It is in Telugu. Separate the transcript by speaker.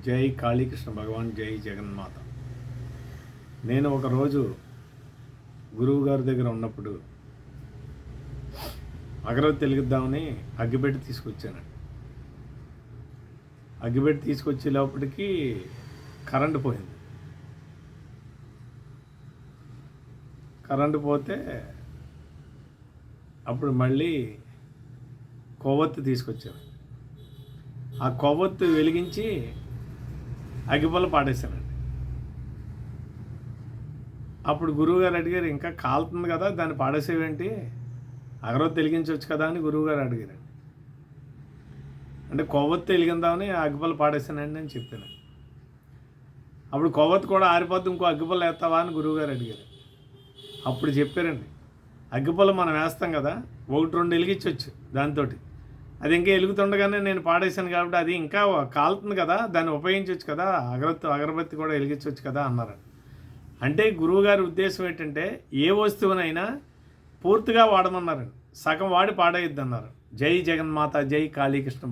Speaker 1: జై కాళీకృష్ణ భగవాన్, జై జగన్మాత. నేను ఒకరోజు గురువు గారి దగ్గర ఉన్నప్పుడు అగరవత్తి వెలిగిద్దామని అగ్గిపెట్టి తీసుకొచ్చానండి. అగ్గిపెట్టి తీసుకొచ్చే లోపలికి కరెంటు పోయింది. కరెంటు పోతే అప్పుడు మళ్ళీ కొవ్వొత్తి తీసుకొచ్చాను. ఆ కొవ్వొత్తి వెలిగించి అగ్గిపుల్ల పాడేశానండి. అప్పుడు గురువుగారు అడిగారు, ఇంకా కాలుతుంది కదా, దాన్ని పాడేసేవేంటి, అగరవత్తి వెలిగించవచ్చు కదా అని గురువుగారు అడిగారండి. అంటే కొవ్వొత్తి వెలిగిందామని అగ్గిపుల్ల పాడేశానండి అని చెప్పాను. అప్పుడు కొవ్వొత్తి కూడా ఆరిపోద్ది, ఇంకో అగ్గిపుల్ల వేస్తావా అని గురువుగారు అడిగారు. అప్పుడు చెప్పారండి, అగ్గిపుల్ల మనం వేస్తాం కదా, 1-2 వెలిగించవచ్చు దాంతో, అది ఇంకా వెలుగుతుండగానే నేను పాడేశాను కాబట్టి అది ఇంకా కాలుతుంది కదా, దాన్ని ఉపయోగించవచ్చు కదా, అగరబత్తి కూడా వెలిగించవచ్చు కదా అన్నారు. అంటే గురువుగారి ఉద్దేశం ఏంటంటే ఏ వస్తువునైనా పూర్తిగా వాడమన్నారండి, సగం వాడి పాడేయద్దు అన్నారు. జై జగన్మాత, జై కాళీకృష్ణ.